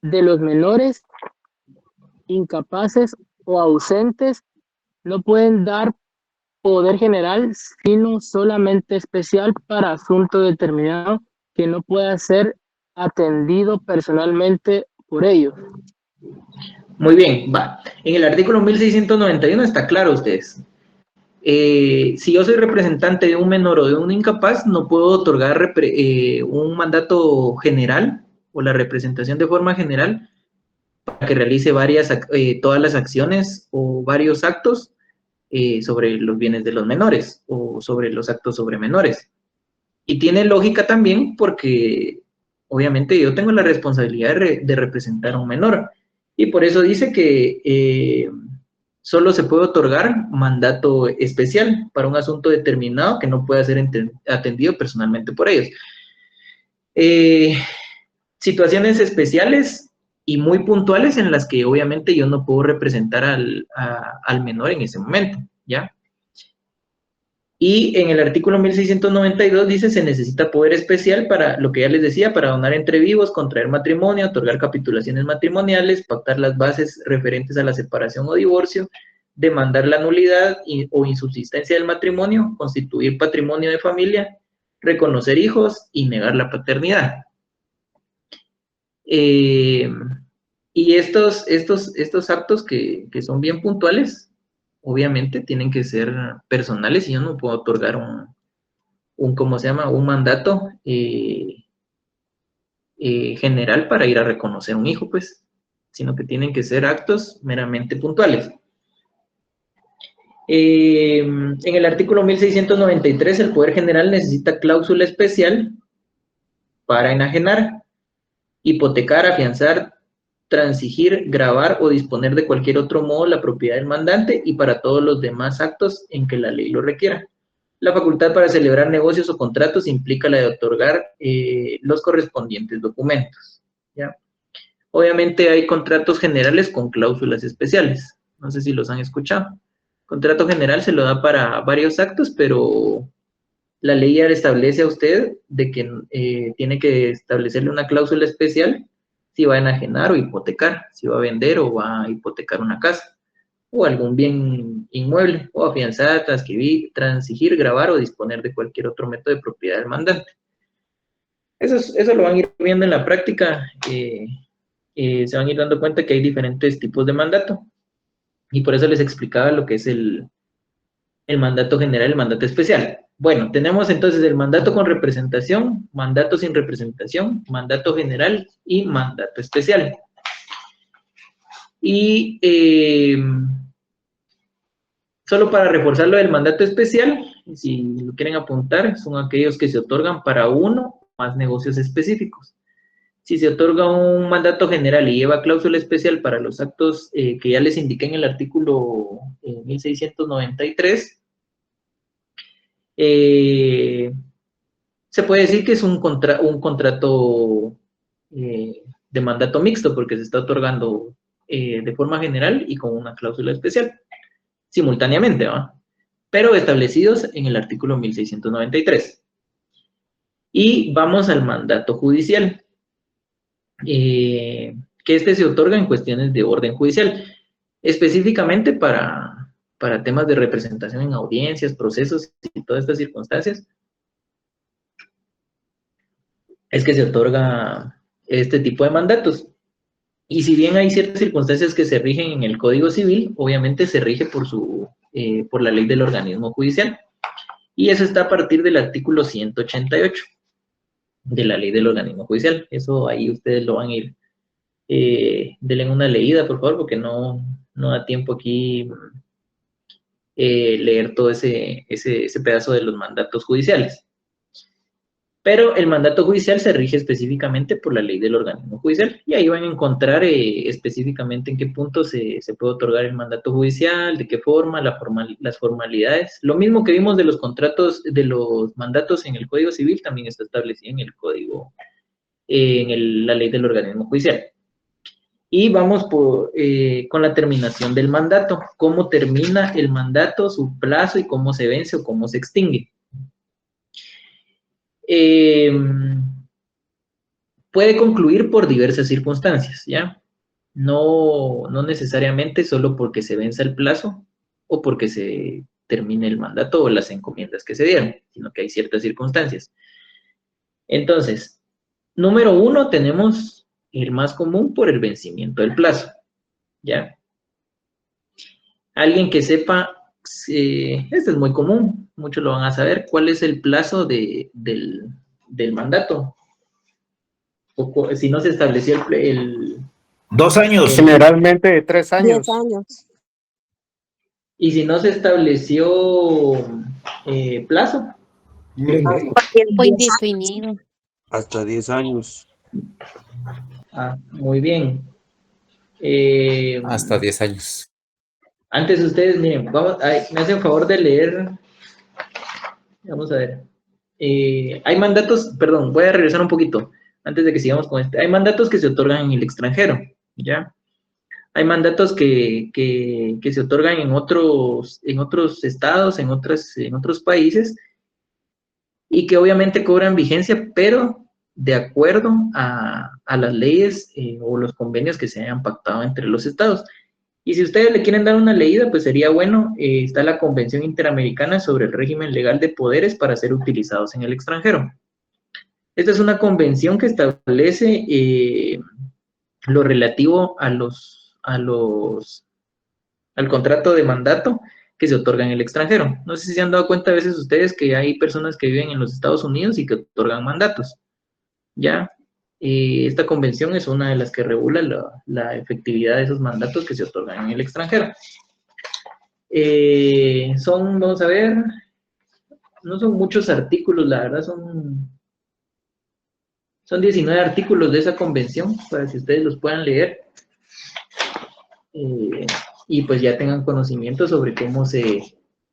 de los menores incapaces o ausentes no pueden dar poder general, sino solamente especial para asunto determinado que no pueda ser atendido personalmente por ellos. Muy bien, va. En el artículo 1691 está claro ustedes. Si yo soy representante de un menor o de un incapaz, no puedo otorgar un mandato general o la representación de forma general para que realice todas las acciones o varios actos sobre los bienes de los menores o sobre los actos sobre menores. Y tiene lógica también porque obviamente yo tengo la responsabilidad de representar a un menor. Y por eso dice que solo se puede otorgar mandato especial para un asunto determinado que no pueda ser atendido personalmente por ellos. Situaciones especiales y muy puntuales en las que obviamente yo no puedo representar al menor en ese momento, ¿ya? Y en el artículo 1692 dice, se necesita poder especial para, lo que ya les decía, para donar entre vivos, contraer matrimonio, otorgar capitulaciones matrimoniales, pactar las bases referentes a la separación o divorcio, demandar la nulidad o insubsistencia del matrimonio, constituir patrimonio de familia, reconocer hijos y negar la paternidad. Y estos actos que son bien puntuales, obviamente tienen que ser personales y yo no puedo otorgar ¿cómo se llama? Un mandato general para ir a reconocer un hijo, pues, sino que tienen que ser actos meramente puntuales. En el artículo 1693, el Poder General necesita cláusula especial para enajenar, hipotecar, afianzar, transigir, gravar o disponer de cualquier otro modo la propiedad del mandante y para todos los demás actos en que la ley lo requiera. La facultad para celebrar negocios o contratos implica la de otorgar los correspondientes documentos, ¿ya? Obviamente hay contratos generales con cláusulas especiales. No sé si los han escuchado. Contrato general se lo da para varios actos, pero la ley ya le establece a usted de que tiene que establecerle una cláusula especial si va a enajenar o hipotecar, si va a vender o va a hipotecar una casa o algún bien inmueble, o afianzar, transigir, gravar o disponer de cualquier otro método de propiedad del mandante. Eso lo van a ir viendo en la práctica, se van a ir dando cuenta que hay diferentes tipos de mandato, y por eso les explicaba lo que es el mandato general y el mandato especial. Bueno, tenemos entonces el mandato con representación, mandato sin representación, mandato general y mandato especial. Y solo para reforzar lo del mandato especial, si lo quieren apuntar, son aquellos que se otorgan para uno o más negocios específicos. Si se otorga un mandato general y lleva cláusula especial para los actos que ya les indiqué en el artículo 1693, se puede decir que es un contrato de mandato mixto porque se está otorgando de forma general y con una cláusula especial, simultáneamente, ¿va? Pero establecidos en el artículo 1693. Y vamos al mandato judicial, que se otorga en cuestiones de orden judicial, específicamente para temas de representación en audiencias, procesos y todas estas circunstancias, es que se otorga este tipo de mandatos. Y si bien hay ciertas circunstancias que se rigen en el Código Civil, obviamente se rige por la ley del organismo judicial. Y eso está a partir del artículo 188 de la ley del organismo judicial. Eso ahí ustedes lo van a ir, denle una leída, por favor, porque no da tiempo aquí leer todo ese pedazo de los mandatos judiciales. Pero el mandato judicial se rige específicamente por la ley del organismo judicial, y ahí van a encontrar específicamente en qué punto se puede otorgar el mandato judicial, de qué forma, las formalidades. Lo mismo que vimos de los contratos, de los mandatos en el Código Civil, también está establecido en el Código, la ley del organismo judicial. Y vamos con la terminación del mandato. ¿Cómo termina el mandato, su plazo y cómo se vence o cómo se extingue? puede concluir por diversas circunstancias, ¿ya? No necesariamente solo porque se venza el plazo o porque se termine el mandato o las encomiendas que se dieron, sino que hay ciertas circunstancias. Entonces, número 1 tenemos el más común por el vencimiento del plazo, ¿ya? Alguien que sepa, este es muy común, muchos lo van a saber, ¿cuál es el plazo del mandato? O si no se estableció el 2 años. Generalmente de 3 años. 10 años. Y si no se estableció plazo. Tiempo indefinido. Hasta 10 años. Muy bien. Hasta 10 años. Antes ustedes, miren, me hacen favor de leer. Vamos a ver. Hay mandatos, perdón, voy a regresar un poquito antes de que sigamos con este. Hay mandatos que se otorgan en el extranjero, ¿ya? Hay mandatos que se otorgan en otros estados, en otros países, y que obviamente cobran vigencia, pero de acuerdo a las leyes o los convenios que se hayan pactado entre los estados. Y si ustedes le quieren dar una leída, pues sería bueno, está la Convención Interamericana sobre el régimen legal de poderes para ser utilizados en el extranjero. Esta es una convención que establece lo relativo al contrato de mandato que se otorga en el extranjero. No sé si se han dado cuenta a veces ustedes que hay personas que viven en los Estados Unidos y que otorgan mandatos, ¿ya? Esta convención es una de las que regula la efectividad de esos mandatos que se otorgan en el extranjero. Vamos a ver, no son muchos artículos, la verdad son 19 artículos de esa convención, para que ustedes los puedan leer. Y pues ya tengan conocimiento sobre qué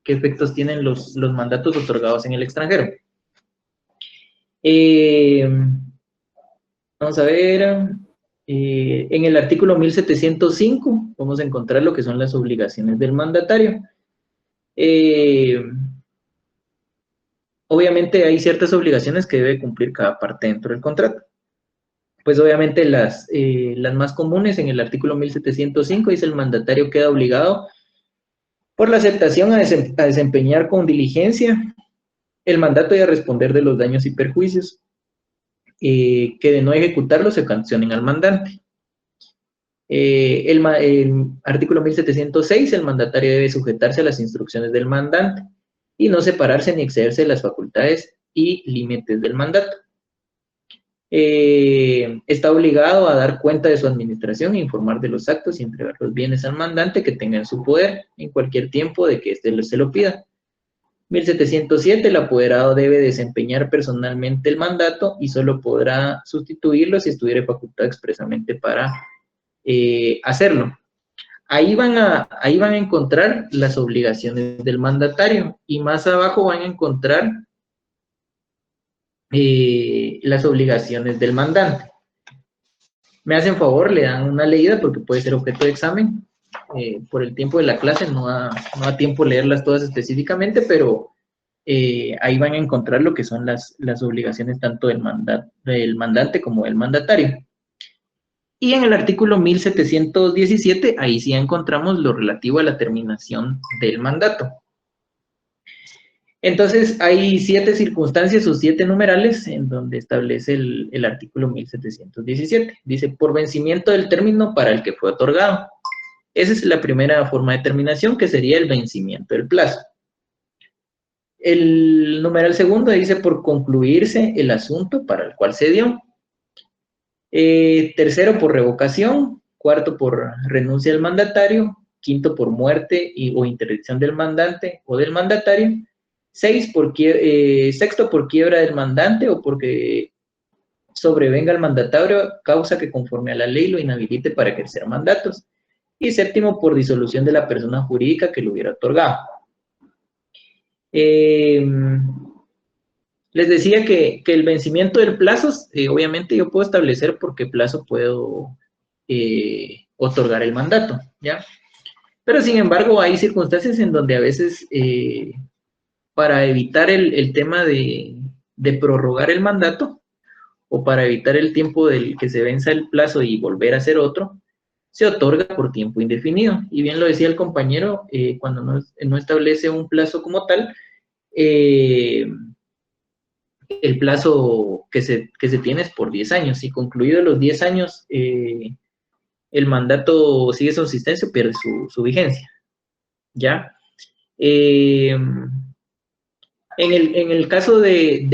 efectos tienen los mandatos otorgados en el extranjero. Vamos a ver, en el artículo 1705 vamos a encontrar lo que son las obligaciones del mandatario. Obviamente hay ciertas obligaciones que debe cumplir cada parte dentro del contrato. Pues obviamente las más comunes en el artículo 1705 dice: el mandatario queda obligado por la aceptación a desempeñar con diligencia el mandato y a responder de los daños y perjuicios que de no ejecutarlo se ocasionen al mandante. El artículo 1706, el mandatario debe sujetarse a las instrucciones del mandante y no separarse ni excederse de las facultades y límites del mandato. Está obligado a dar cuenta de su administración e informar de los actos y entregar los bienes al mandante que tenga en su poder en cualquier tiempo de que éste se lo pida. 1707, el apoderado debe desempeñar personalmente el mandato y solo podrá sustituirlo si estuviera facultado expresamente para hacerlo. Ahí van a encontrar las obligaciones del mandatario y más abajo van a encontrar las obligaciones del mandante. Me hacen favor, le dan una leída porque puede ser objeto de examen. Por el tiempo de la clase no da tiempo leerlas todas específicamente, pero ahí van a encontrar lo que son las obligaciones tanto del mandante como del mandatario. Y en el artículo 1717, ahí sí encontramos lo relativo a la terminación del mandato. Entonces, hay 7 circunstancias o 7 numerales en donde establece el artículo 1717. Dice, por vencimiento del término para el que fue otorgado. Esa es la primera forma de terminación, que sería el vencimiento del plazo. El numeral segundo dice, por concluirse el asunto para el cual se dio. Tercero, por revocación. Cuarto, por renuncia del mandatario. Quinto, por muerte o interdicción del mandante o del mandatario. Sexto, por quiebra del mandante o porque sobrevenga el mandatario, causa que conforme a la ley lo inhabilite para ejercer mandatos. Y séptimo, por disolución de la persona jurídica que lo hubiera otorgado. Les decía que el vencimiento del plazo, obviamente yo puedo establecer por qué plazo puedo otorgar el mandato, ¿ya? Pero sin embargo hay circunstancias en donde a veces para evitar el tema de prorrogar el mandato o para evitar el tiempo del que se venza el plazo y volver a hacer otro, se otorga por tiempo indefinido. Y bien lo decía el compañero, cuando no establece un plazo como tal, el plazo que se tiene es por 10 años. Y concluidos los 10 años, el mandato sigue su existencia, pierde su vigencia. ¿Ya? En el caso de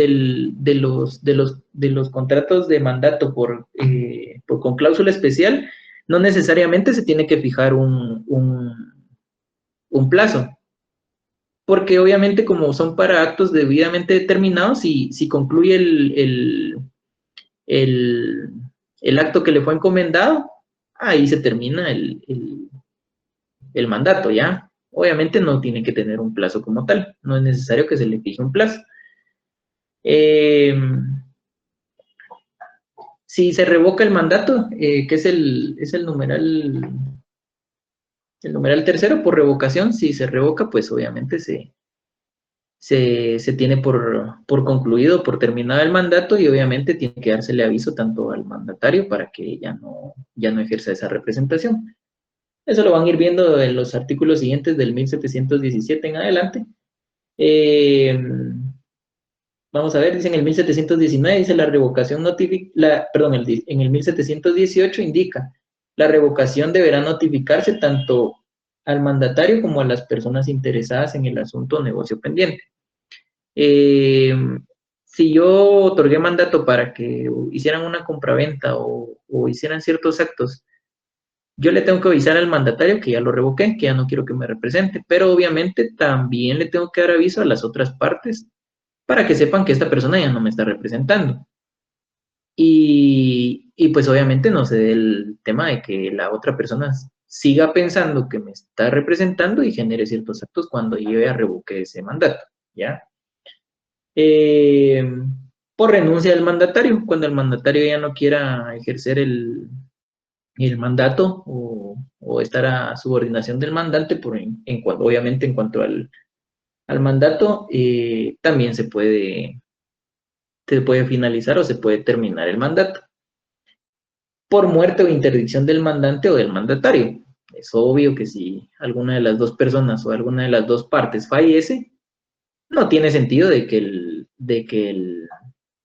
los contratos de mandato con cláusula especial, no necesariamente se tiene que fijar un plazo, porque obviamente como son para actos debidamente determinados, si concluye el acto que le fue encomendado, ahí se termina el mandato, ¿ya? Obviamente no tiene que tener un plazo como tal, no es necesario que se le fije un plazo. Si se revoca el mandato, que es el numeral tercero, por revocación, si se revoca, pues obviamente se tiene por concluido, por terminado el mandato, y obviamente tiene que dársele aviso tanto al mandatario para que ya no ejerza esa representación. Eso lo van a ir viendo en los artículos siguientes del 1717 en adelante. Vamos a ver, dice en el 1719, dice la revocación en el 1718 indica, la revocación deberá notificarse tanto al mandatario como a las personas interesadas en el asunto o negocio pendiente. Si yo otorgué mandato para que hicieran una compraventa o hicieran ciertos actos, yo le tengo que avisar al mandatario que ya lo revoqué, que ya no quiero que me represente, pero obviamente también le tengo que dar aviso a las otras partes para que sepan que esta persona ya no me está representando. Y pues obviamente no se dé el tema de que la otra persona siga pensando que me está representando y genere ciertos actos cuando yo ya revoqué ese mandato, ¿ya? Por renuncia del mandatario, cuando el mandatario ya no quiera ejercer el mandato o estar a subordinación del mandante, obviamente en cuanto al mandato, también se puede finalizar o se puede terminar el mandato. Por muerte o interdicción del mandante o del mandatario. Es obvio que si alguna de las dos personas o alguna de las dos partes fallece, no tiene sentido de que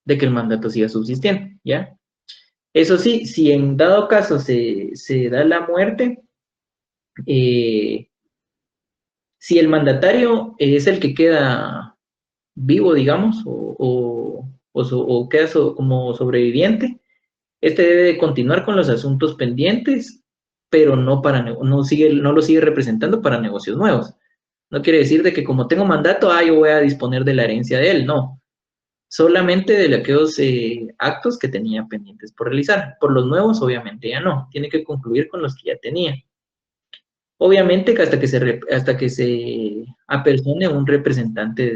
el mandato siga subsistiendo, ¿ya? Eso sí, si en dado caso se da la muerte, si el mandatario es el que queda vivo, digamos, o queda como sobreviviente, este debe de continuar con los asuntos pendientes, pero no lo sigue representando para negocios nuevos. No quiere decir de que como tengo mandato, yo voy a disponer de la herencia de él, no. Solamente de aquellos actos que tenía pendientes por realizar. Por los nuevos, obviamente ya no. Tiene que concluir con los que ya tenía. Obviamente que hasta que se apersone un representante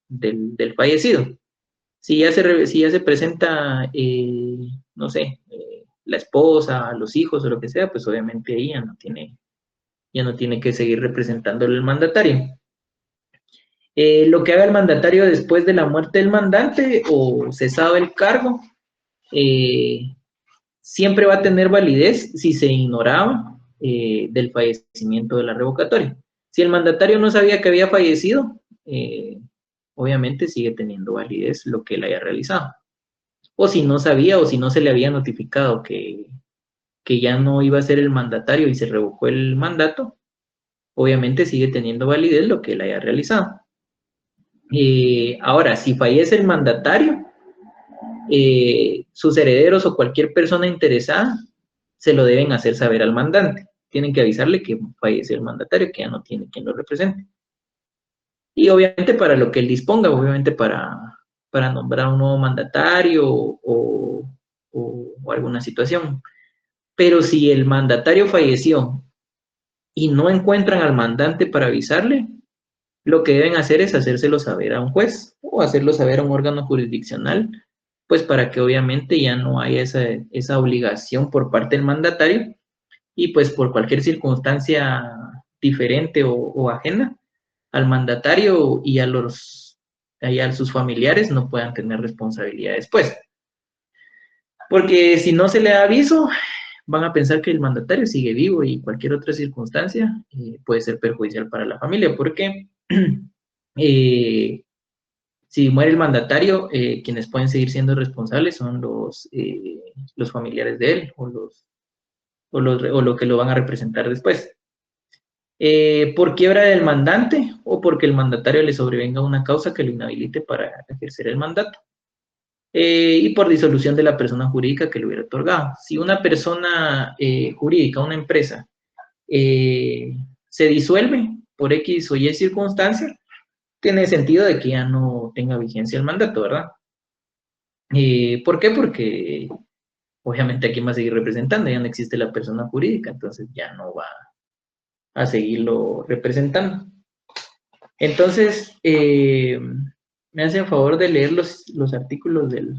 del fallecido. Si ya se presenta, no sé, la esposa, los hijos o lo que sea, pues obviamente ahí ya no tiene que seguir representándole el mandatario. Lo que haga el mandatario después de la muerte del mandante o cesado el cargo, siempre va a tener validez si se ignoraba del fallecimiento de la revocatoria. Si el mandatario no sabía que había fallecido, obviamente sigue teniendo validez lo que él haya realizado. O si no sabía o si no se le había notificado que ya no iba a ser el mandatario y se revocó el mandato, obviamente sigue teniendo validez lo que él haya realizado. Ahora, si fallece el mandatario, sus herederos o cualquier persona interesada se lo deben hacer saber al mandante. Tienen que avisarle que fallece el mandatario, que ya no tiene quien lo represente. Y obviamente para lo que él disponga, obviamente para nombrar un nuevo mandatario o alguna situación. Pero si el mandatario falleció y no encuentran al mandante para avisarle, lo que deben hacer es hacérselo saber a un juez o hacerlo saber a un órgano jurisdiccional, pues para que obviamente ya no haya esa obligación por parte del mandatario y pues por cualquier circunstancia diferente o ajena al mandatario y a los allá sus familiares no puedan tener responsabilidad después. Porque si no se le da aviso, van a pensar que el mandatario sigue vivo y cualquier otra circunstancia puede ser perjudicial para la familia, porque si muere el mandatario, quienes pueden seguir siendo responsables son los familiares de él o lo que lo van a representar después. Por quiebra del mandante o porque el mandatario le sobrevenga una causa que lo inhabilite para ejercer el mandato. Y por disolución de la persona jurídica que lo hubiera otorgado. Si una persona jurídica, una empresa, se disuelve por X o Y circunstancia, tiene sentido de que ya no tenga vigencia el mandato, ¿verdad? ¿Por qué? Porque obviamente aquí va a seguir representando, ya no existe la persona jurídica, entonces ya no va a seguirlo representando. Entonces, me hacen favor de leer los artículos del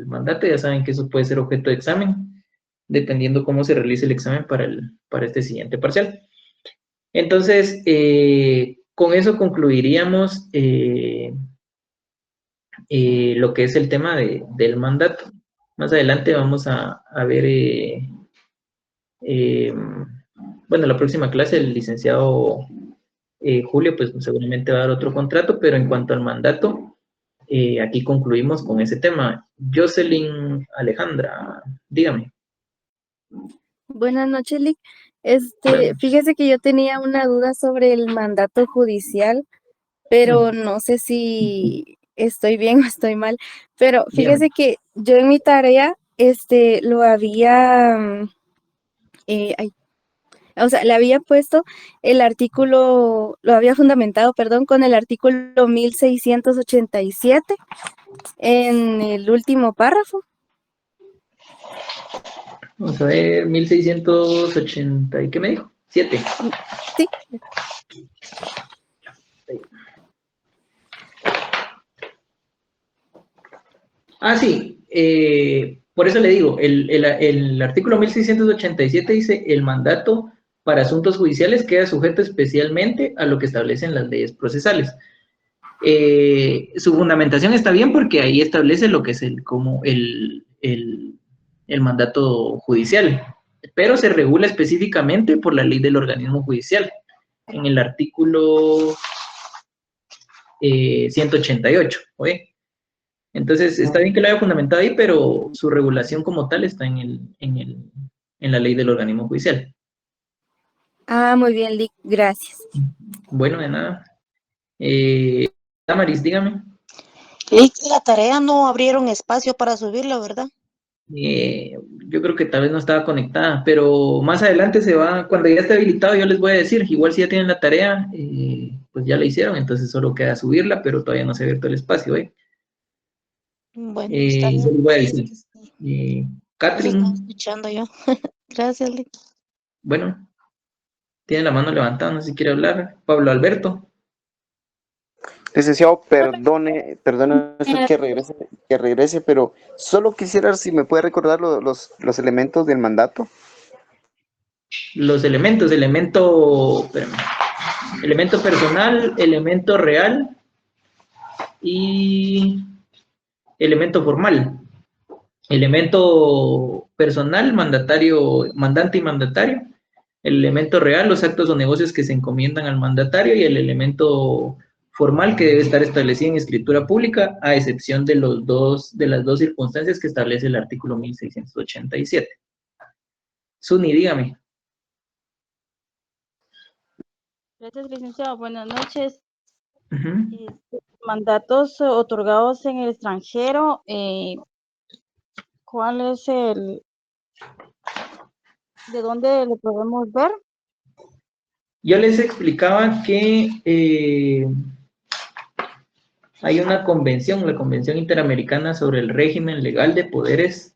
mandato. Ya saben que eso puede ser objeto de examen, dependiendo cómo se realice el examen para este siguiente parcial. Entonces, con eso concluiríamos lo que es el tema del mandato. Más adelante vamos a ver, bueno, la próxima clase el licenciado Julio, pues seguramente va a dar otro contrato, pero en cuanto al mandato, aquí concluimos con ese tema. Jocelyn Alejandra, dígame. Buenas noches, Lick. Fíjese que yo tenía una duda sobre el mandato judicial, pero no sé si estoy bien o estoy mal. Pero fíjese que yo en mi tarea, lo había, o sea, le había puesto el artículo, lo había fundamentado, perdón, con el artículo 1687 en el último párrafo. Vamos a ver, 1680, ¿y qué me dijo? 7. Sí. Ah, sí, por eso le digo, el artículo 1687 dice, el mandato para asuntos judiciales queda sujeto especialmente a lo que establecen las leyes procesales. Su fundamentación está bien porque ahí establece lo que es el mandato judicial, pero se regula específicamente por la ley del organismo judicial, en el artículo 188, ¿oye? Entonces, está bien que lo haya fundamentado ahí, pero su regulación como tal está en la ley del organismo judicial. Ah, muy bien, Lick, gracias. Bueno, de nada. Damaris, dígame. Lick, la tarea no abrieron espacio para subirla, ¿verdad? Yo creo que tal vez no estaba conectada, pero más adelante se va, cuando ya esté habilitado yo les voy a decir, igual si ya tienen la tarea, pues ya la hicieron, entonces solo queda subirla, pero todavía no se ha abierto el espacio, ¿eh? Bueno, está bien. Yo les voy a decir. Catherine. Estaba escuchando yo. Gracias, Lick. Bueno, tiene la mano levantada, no sé si quiere hablar. Pablo Alberto. Licenciado, perdone usted que regrese, pero solo quisiera si me puede recordar los elementos del mandato. Los elementos, elemento personal, elemento real y elemento formal. Elemento personal, mandante y mandatario. El elemento real, los actos o negocios que se encomiendan al mandatario, y el elemento formal que debe estar establecido en escritura pública, a excepción de las dos circunstancias que establece el artículo 1687. Suni, dígame. Gracias, licenciado. Buenas noches. Uh-huh. Mandatos otorgados en el extranjero, ¿cuál es de dónde lo podemos ver? Yo les explicaba que hay una convención, la Convención Interamericana sobre el Régimen Legal de Poderes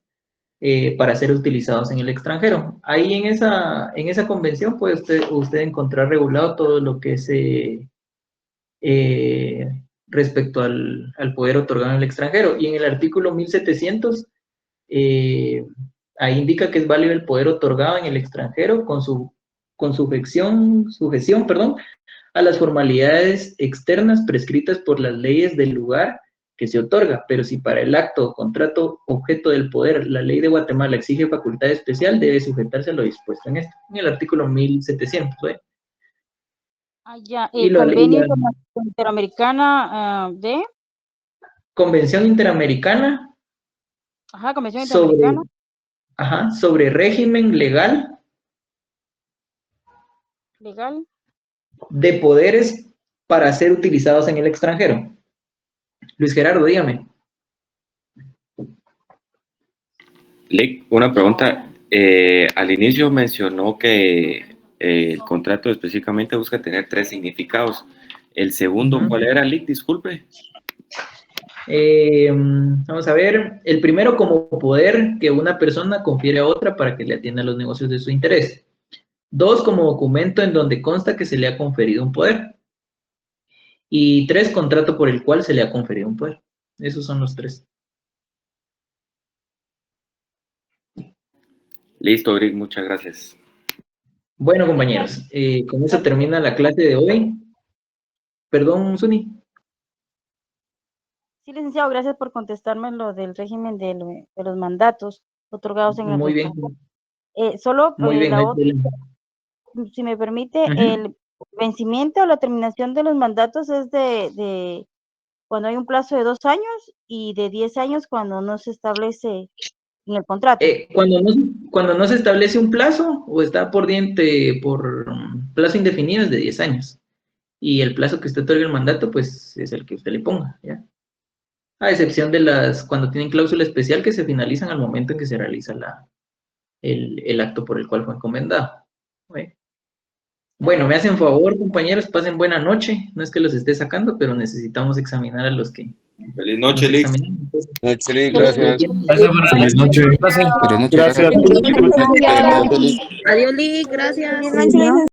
para ser utilizados en el extranjero. Ahí en esa convención puede usted encontrar regulado todo lo que es respecto al poder otorgado en el extranjero. Y en el artículo 1700, ahí indica que es válido el poder otorgado en el extranjero con sujeción, a las formalidades externas prescritas por las leyes del lugar que se otorga, pero si para el acto o contrato objeto del poder la ley de Guatemala exige facultad especial, debe sujetarse a lo dispuesto en el artículo 1700. Ya, Y convenio la interamericana de, Convención Interamericana ajá, Convención sobre, Interamericana sobre régimen legal legal. de poderes para ser utilizados en el extranjero. Luis Gerardo, dígame. Lick, una pregunta. Al inicio mencionó que el contrato específicamente busca tener 3 significados. ¿El segundo cuál era, Lick? Disculpe. Vamos a ver. El primero, como poder que una persona confiere a otra para que le atienda los negocios de su interés. 2, como documento en donde consta que se le ha conferido un poder. Y 3, contrato por el cual se le ha conferido un poder. Esos son los 3. Listo, Rick, muchas gracias. Bueno, compañeros, con eso termina la clase de hoy. Perdón, Suni. Sí, licenciado, gracias por contestarme lo del régimen de los mandatos otorgados en el Muy bien. Solo Muy bien, la no hay otra, problema. si me permite, el vencimiento o la terminación de los mandatos es de cuando hay un plazo de 2 años y de 10 años cuando no se establece en el contrato. Cuando no se establece un plazo o está por plazo indefinido es de 10 años. Y el plazo que usted otorga el mandato, pues es el que usted le ponga, ¿ya? A excepción de cuando tienen cláusula especial que se finalizan al momento en que se realiza el acto por el cual fue encomendado. Bueno, me hacen favor, compañeros, pasen buena noche. No es que los esté sacando, pero necesitamos examinar a los que... Feliz noche, Lick. Excelente, gracias. Feliz noche. Gracias. Adiós, Lick, gracias. Buenas noches.